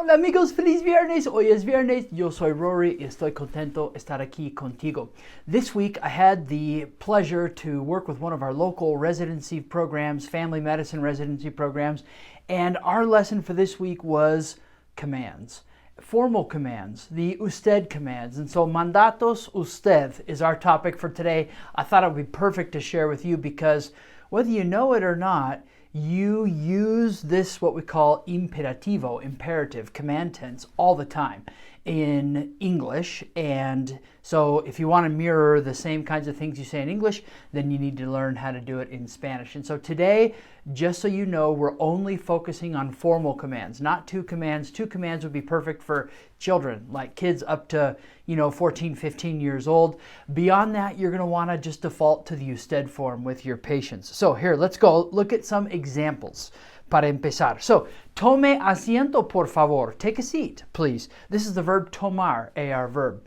Hola amigos, feliz viernes. Hoy es viernes. Yo soy Rory y estoy contento estar aquí contigo. This week I had the pleasure to work with one of our local residency programs, family medicine residency programs, and our lesson for this week was commands. Formal commands, the usted commands. And so mandatos usted is our topic for today. I thought it would be perfect to share with you because whether you know it or not, you use this, what we call imperativo, imperative, command tense, all the time in English. And so if you want to mirror the same kinds of things you say in English, then you need to learn how to do it in Spanish. And so today, just so you know, we're only focusing on formal commands, not two commands. Two commands would be perfect for children, like kids up to, 14, 15 years old. Beyond that, you're going to want to just default to the usted form with your patients. So here, let's go look at some examples. Para empezar. So, tome asiento, por favor. Take a seat, please. This is the verb tomar, AR verb.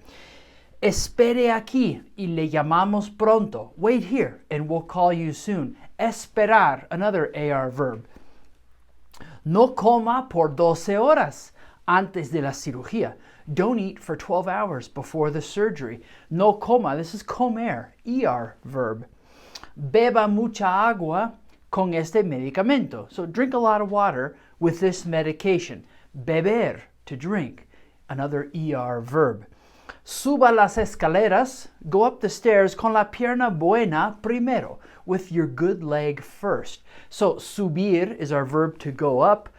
Espere aquí y le llamamos pronto. Wait here and we'll call you soon. Esperar, another AR verb. No coma por 12 horas antes de la cirugía. Don't eat for 12 hours before the surgery. No coma, this is comer, ER verb. Beba mucha agua con este medicamento. So drink a lot of water with this medication. Beber, to drink, another ER verb. Suba las escaleras, go up the stairs con la pierna buena primero, with your good leg first. So subir is our verb to go up,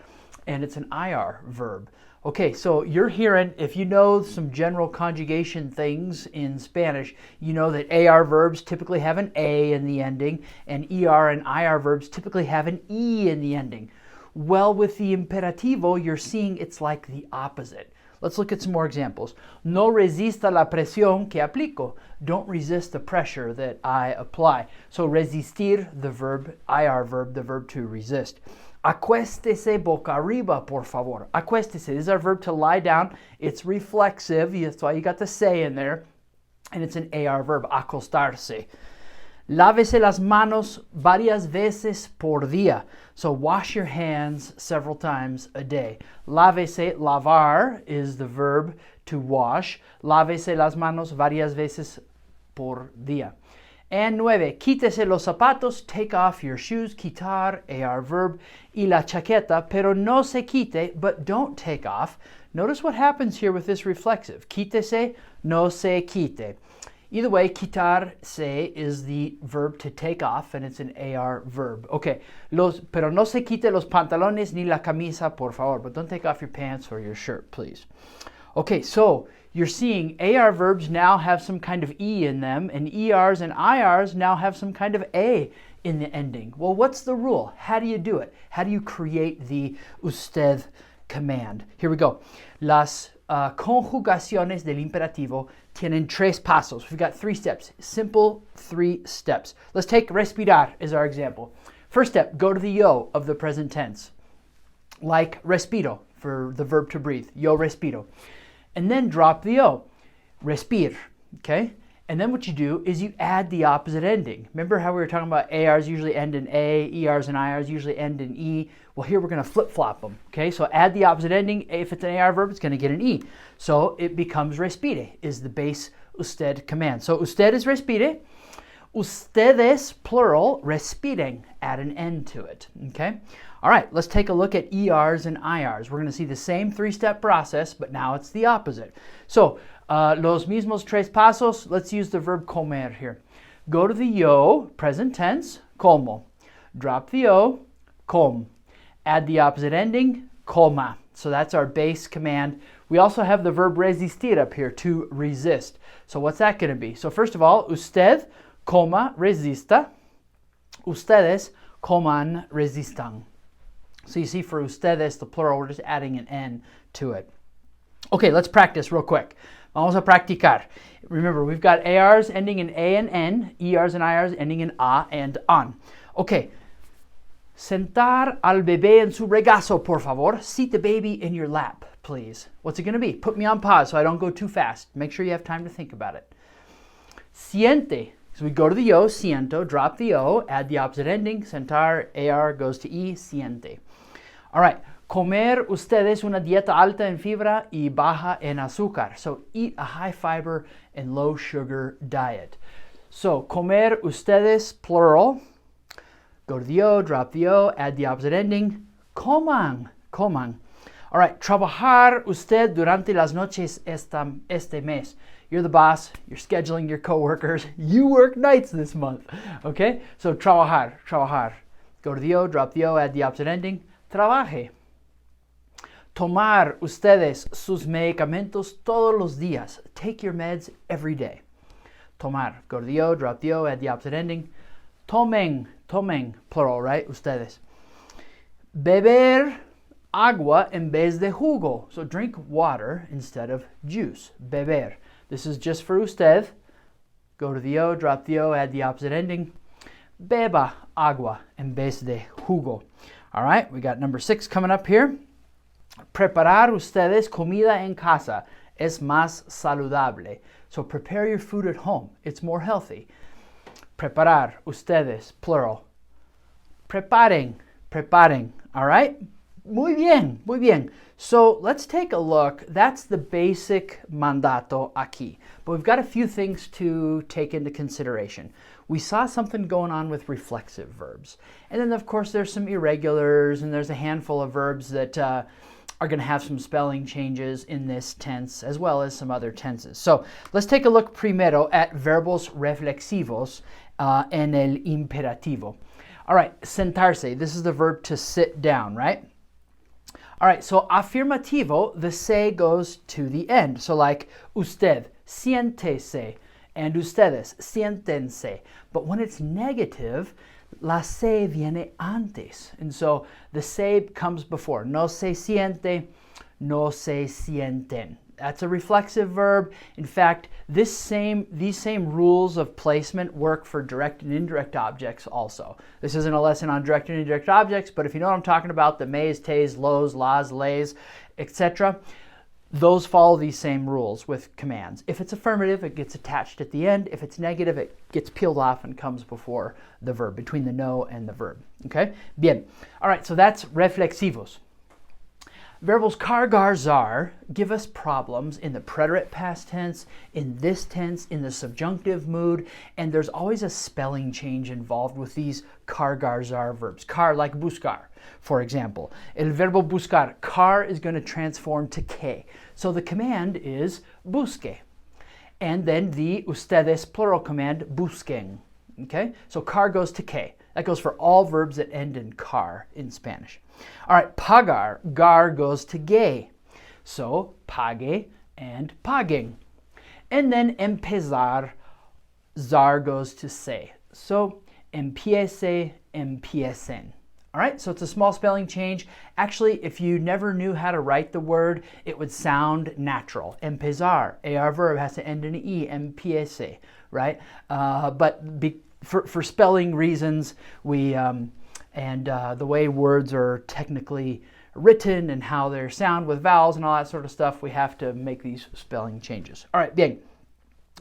and it's an IR verb. Okay, so you're hearing, if you know some general conjugation things in Spanish, you know that AR verbs typically have an A in the ending, and ER and IR verbs typically have an E in the ending. Well, with the imperativo, you're seeing it's like the opposite. Let's look at some more examples. No resista la presión que aplico. Don't resist the pressure that I apply. So resistir, the verb, IR verb, the verb to resist. Acuéstese boca arriba, por favor. Acuéstese is our verb to lie down. It's reflexive. That's why you got the se in there. And it's an AR verb, acostarse. Lávese las manos varias veces por día. So wash your hands several times a day. Lávese, lavar is the verb to wash. Lávese las manos varias veces por día. And 9, quítese los zapatos, take off your shoes, quitar, AR verb, y la chaqueta, pero no se quite, but don't take off. Notice what happens here with this reflexive. Quítese, no se quite. Either way, quitar se is the verb to take off, and it's an AR verb. Okay, pero no se quite los pantalones ni la camisa, por favor, but don't take off your pants or your shirt, please. Okay, so you're seeing AR verbs now have some kind of E in them, and ERs and IRs now have some kind of A in the ending. Well, what's the rule? How do you do it? How do you create the usted command? Here we go. Las conjugaciones del imperativo tienen tres pasos. We've got 3 steps. Simple 3 steps. Let's take respirar as our example. First step, go to the yo of the present tense. Like respiro for the verb to breathe. Yo respiro. And then drop the O, respir, okay? And then what you do is you add the opposite ending. Remember how we were talking about ARs usually end in A, ERs and IRs usually end in E? Well, here we're going to flip-flop them, okay? So add the opposite ending. If it's an AR verb, it's going to get an E. So it becomes respire is the base usted command. So usted is respire. Ustedes, plural, respiren, add an N to it, okay? All right, let's take a look at ERs and IRs. We're going to see the same 3-step process, but now it's the opposite. So, los mismos tres pasos, let's use the verb comer here. Go to the yo, present tense, como. Drop the O, com. Add the opposite ending, coma. So that's our base command. We also have the verb resistir up here, to resist. So what's that going to be? So first of all, usted, coma, resista. Ustedes, coman, resistan. So you see for ustedes, the plural, we're just adding an N to it. Okay, let's practice real quick. Vamos a practicar. Remember, we've got ARs ending in A and N, ERs and IRs ending in A and an. Okay, sentar al bebé en su regazo, por favor. Seat the baby in your lap, please. What's it going to be? Put me on pause so I don't go too fast. Make sure you have time to think about it. Siente. So we go to the yo, siento, drop the O, add the opposite ending. Sentar, AR goes to E, siente. All right, Comer ustedes una dieta alta en fibra y baja en azúcar. So eat a high fiber and low sugar diet. So comer ustedes, plural. Go to the O, drop the O, add the opposite ending. Coman, coman. All right, trabajar usted durante las noches este mes. You're the boss, you're scheduling your coworkers, you work nights this month, okay? So trabajar, trabajar. Go to the O, drop the O, add the opposite ending. Trabaje. Tomar ustedes sus medicamentos todos los días. Take your meds every day. Tomar. Go to the O, drop the O, add the opposite ending. Tomen, tomen, plural, right? Ustedes. Beber agua en vez de jugo. So drink water instead of juice. Beber. This is just for usted. Go to the O, drop the O, add the opposite ending. Beba agua en vez de jugo. All right, we got number 6 coming up here. Preparar ustedes comida en casa es más saludable. So prepare your food at home. It's more healthy. Preparar ustedes, plural. Preparen, preparen. All right? Muy bien, muy bien. So let's take a look. That's the basic mandato aquí. But we've got a few things to take into consideration. We saw something going on with reflexive verbs. And then, of course, there's some irregulars, and there's a handful of verbs that are going to have some spelling changes in this tense, as well as some other tenses. So let's take a look primero at verbos reflexivos en el imperativo. All right, sentarse. This is the verb to sit down, right? All right, so afirmativo, the se goes to the end. So like usted, siéntese, and ustedes, siéntense. But when it's negative, la se viene antes. And so the se comes before. No se siente, no se sienten. That's a reflexive verb. In fact, these same rules of placement work for direct and indirect objects also. This isn't a lesson on direct and indirect objects, but if you know what I'm talking about, the mays, tays, lows, las, lays, etc., those follow these same rules with commands. If it's affirmative, it gets attached at the end. If it's negative, it gets peeled off and comes before the verb, between the no and the verb. Okay? Bien. All right, so that's reflexivos. Verbals cargar zar give us problems in the preterite past tense, in this tense, in the subjunctive mood, and there's always a spelling change involved with these cargar zar verbs. Car, like buscar, for example. El verbo buscar, car is going to transform to que. So the command is busque. And then the ustedes plural command, busquen. Okay? So car goes to que. That goes for all verbs that end in car in Spanish. All right, pagar, gar goes to gay. So pague and paguen. And then empezar, zar goes to se. So empiece, empiecen. All right, so it's a small spelling change. Actually, if you never knew how to write the word, it would sound natural. Empezar, AR verb has to end in an E, empiece, right? For spelling reasons, the way words are technically written and how they sound with vowels and all that sort of stuff, we have to make these spelling changes. All right, bien.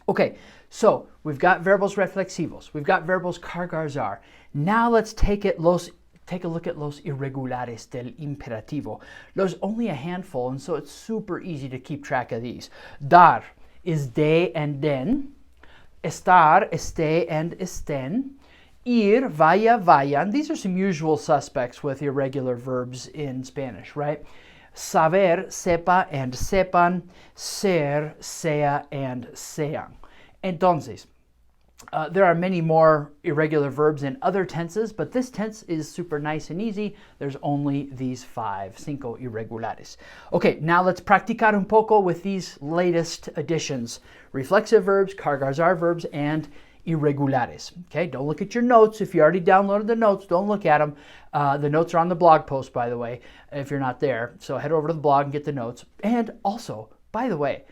Okay, so we've got verbos reflexivos. We've got verbos cargar zar. Now let's take a look at los irregulares del imperativo. There's only a handful, and so it's super easy to keep track of these. Dar is de and den. Estar, esté, and estén. Ir, vaya, vayan. These are some usual suspects with irregular verbs in Spanish, right? Saber, sepa, and sepan. Ser, sea, and sean. Entonces, there are many more irregular verbs in other tenses, but this tense is super nice and easy. There's only these cinco irregulares. Okay, now let's practicar un poco with these latest additions. Reflexive verbs, cargar zar verbs, and irregulares. Okay, don't look at your notes. If you already downloaded the notes, don't look at them. The notes are on the blog post, by the way, if you're not there. So head over to the blog and get the notes. And also, by the way,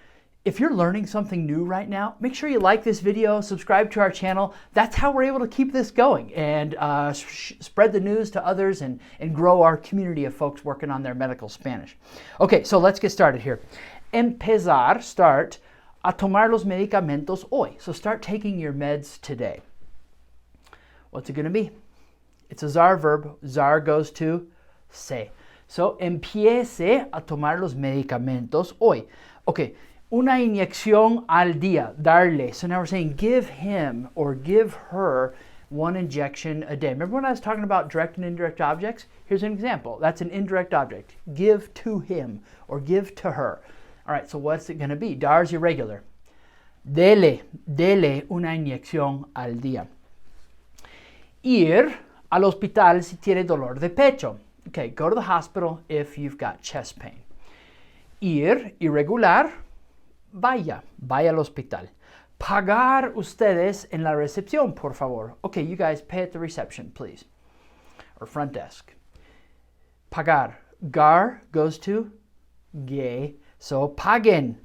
if you're learning something new right now, make sure you like this video, subscribe to our channel. That's how we're able to keep this going and spread the news to others and grow our community of folks working on their medical Spanish. Okay, so let's get started here. Empezar, start, a tomar los medicamentos hoy. So start taking your meds today. What's it going to be? It's a zar verb. Zar goes to se. So, empiece a tomar los medicamentos hoy. Okay, una inyección al día, darle. So now we're saying give him or give her one injection a day. Remember when I was talking about direct and indirect objects? Here's an example. That's an indirect object. Give to him or give to her. All right, so what's it going to be? Dar is irregular. Dele una inyección al día. Ir al hospital si tiene dolor de pecho. Okay, go to the hospital if you've got chest pain. Ir, irregular, vaya al hospital. Pagar ustedes en la recepción, por favor. Okay, you guys pay at the reception, please. Or front desk. Pagar. Gar goes to ge. So, paguen.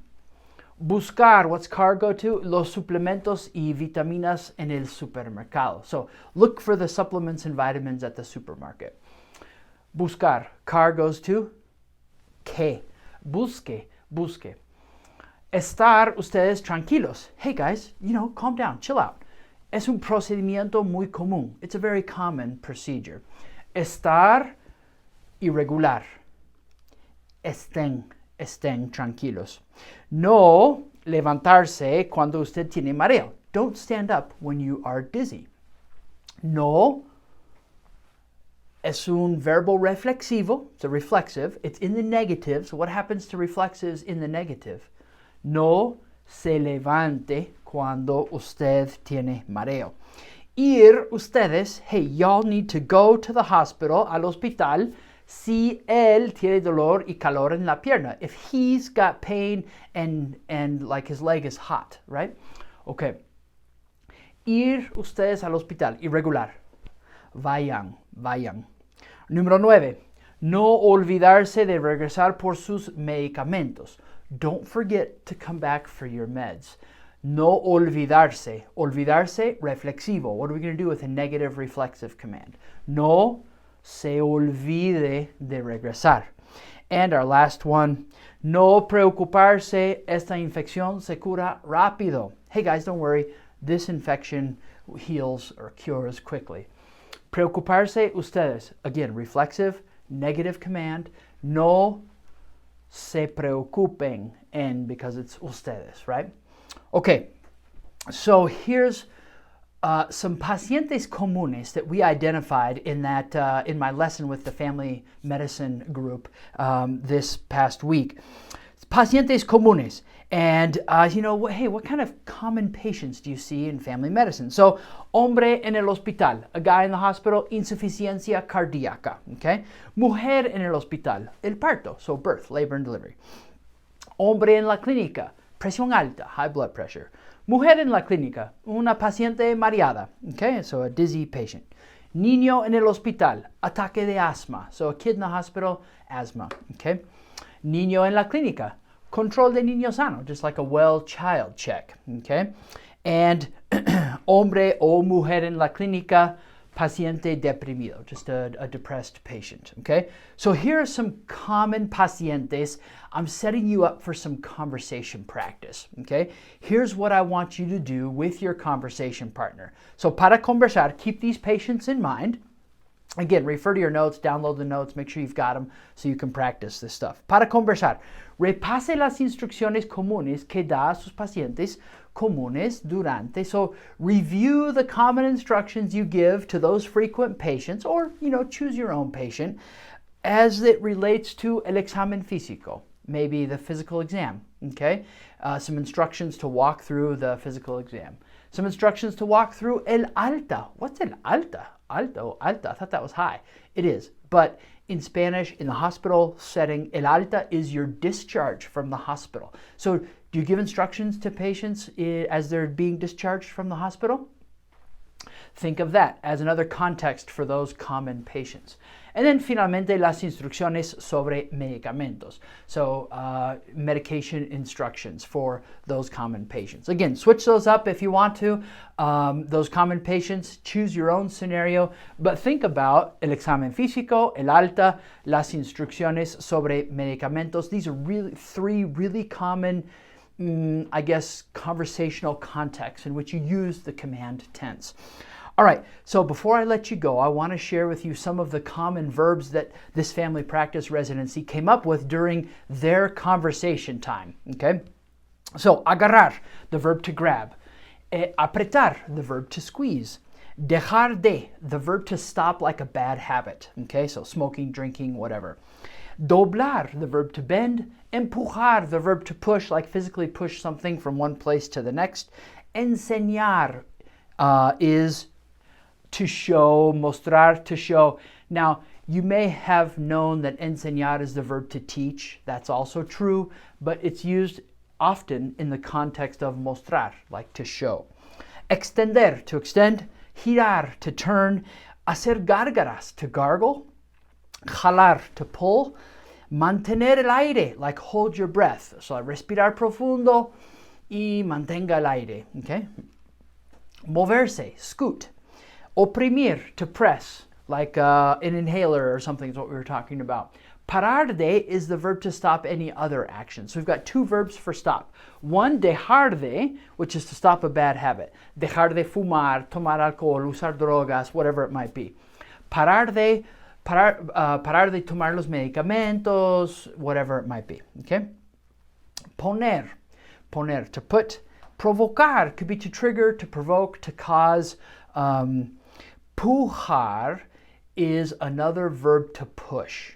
Buscar, what's car go to? Los suplementos y vitaminas en el supermercado. So, look for the supplements and vitamins at the supermarket. Buscar, car goes to que. Busque. Estar ustedes tranquilos. Hey guys, calm down, chill out. Es un procedimiento muy común. It's a very common procedure. Estar irregular. Estén tranquilos. No levantarse cuando usted tiene mareo. Don't stand up when you are dizzy. No es un verbo reflexivo. It's a reflexive. It's in the negative. So what happens to reflexives in the negative? No se levante cuando usted tiene mareo. Ir ustedes, hey, y'all need to go to the hospital, al hospital, si él tiene dolor y calor en la pierna. If he's got pain and like his leg is hot, right? Okay. Ir ustedes al hospital, irregular. Vayan. Número 9. No olvidarse de regresar por sus medicamentos. Don't forget to come back for your meds. No olvidarse. Olvidarse, reflexivo. What are we going to do with a negative reflexive command? No se olvide de regresar. And our last one, no preocuparse, esta infección se cura rápido. Hey guys, don't worry, this infection heals or cures quickly. Preocuparse ustedes, again, reflexive, negative command, no se preocupen, and because it's ustedes, right? Okay, so here's some pacientes comunes that we identified in my lesson with the family medicine group this past week. Pacientes comunes. And, hey, what kind of common patients do you see in family medicine? So, hombre en el hospital, a guy in the hospital, insuficiencia cardíaca, okay? Mujer en el hospital, el parto, so birth, labor and delivery. Hombre en la clínica, presión alta, high blood pressure. Mujer en la clínica, una paciente mareada, okay? So, a dizzy patient. Niño en el hospital, ataque de asma. So, a kid in the hospital, asthma, okay? Niño en la clínica, control de niño sano, just like a well child check, okay? And hombre o mujer en la clínica, paciente deprimido, just a depressed patient, okay? So here are some common pacientes. I'm setting you up for some conversation practice, okay? Here's what I want you to do with your conversation partner. So para conversar, keep these patients in mind. Again, refer to your notes, download the notes, make sure you've got them so you can practice this stuff. Para conversar, repase las instrucciones comunes que da a sus pacientes comunes durante. So review the common instructions you give to those frequent patients, or, choose your own patient as it relates to el examen físico, maybe the physical exam, okay? Some instructions to walk through the physical exam. Some instructions to walk through el alta. What's el alta? Alta. I thought that was high. It is. But in Spanish, in the hospital setting, el alta is your discharge from the hospital. So do you give instructions to patients as they're being discharged from the hospital? Think of that as another context for those common patients. And then finalmente las instrucciones sobre medicamentos. So medication instructions for those common patients. Again, switch those up if you want to. Those common patients, choose your own scenario, but think about el examen físico, el alta, las instrucciones sobre medicamentos. These are three really common, conversational contexts in which you use the command tense. All right, so before I let you go, I want to share with you some of the common verbs that this family practice residency came up with during their conversation time, okay? So, agarrar, the verb to grab. Apretar, the verb to squeeze. Dejar de, the verb to stop like a bad habit, okay? So smoking, drinking, whatever. Doblar, the verb to bend. Empujar, the verb to push, like physically push something from one place to the next. Enseñar is to show, mostrar, to show. Now, you may have known that enseñar is the verb to teach. That's also true, but it's used often in the context of mostrar, like to show. Extender, to extend. Girar, to turn. Hacer gárgaras, to gargle. Jalar, to pull. Mantener el aire, like hold your breath. So respirar profundo y mantenga el aire, okay? Moverse, scoot. Oprimir, to press, like an inhaler or something is what we were talking about. Parar de is the verb to stop any other action. So we've got two verbs for stop. One, dejar de, which is to stop a bad habit. Dejar de fumar, tomar alcohol, usar drogas, whatever it might be. Parar de tomar los medicamentos, whatever it might be, okay? Poner, to put. Provocar could be to trigger, to provoke, to cause. Pujar is another verb to push.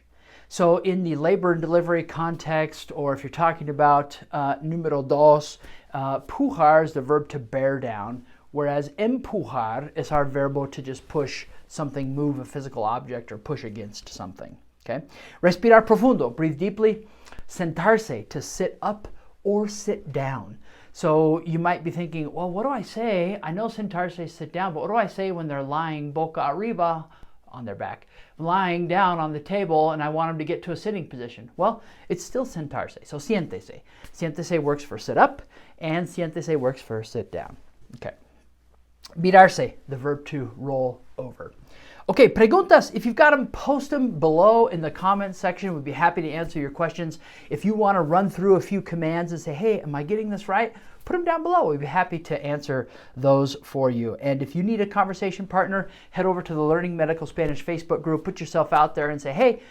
So in the labor and delivery context, or if you're talking about número dos, pujar is the verb to bear down, whereas empujar is our verbo to just push something, move a physical object, or push against something, okay? Respirar profundo, breathe deeply. Sentarse, to sit up or sit down. So you might be thinking, well, what do I say? I know sentarse is sit down, but what do I say when they're lying boca arriba on their back, lying down on the table, and I want them to get to a sitting position? Well, it's still sentarse. So siéntese. Siéntese works for sit up, and siéntese works for sit down. Okay. Virarse, the verb to roll over. Okay, preguntas, if you've got them, post them below in the comments section. We'd be happy to answer your questions. If you want to run through a few commands and say, hey, am I getting this right? Put them down below. We'd be happy to answer those for you. And if you need a conversation partner, head over to the Learning Medical Spanish Facebook group, put yourself out there and say, hey,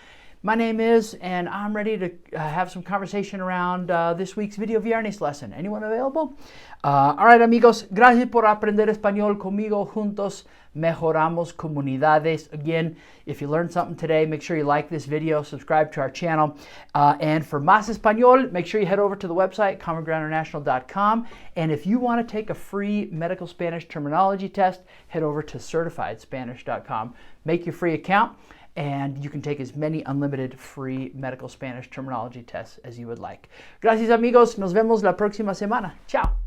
my name is, and I'm ready to have some conversation around this week's Video Viernes lesson. Anyone available? All right, amigos, gracias por aprender español conmigo. Juntos mejoramos comunidades. Again, if you learned something today, make sure you like this video, subscribe to our channel. And for más español, make sure you head over to the website, commongroundinternational.com. And if you want to take a free medical Spanish terminology test, head over to certifiedspanish.com. Make your free account, and you can take as many unlimited free medical Spanish terminology tests as you would like. Gracias, amigos. Nos vemos la próxima semana. Ciao.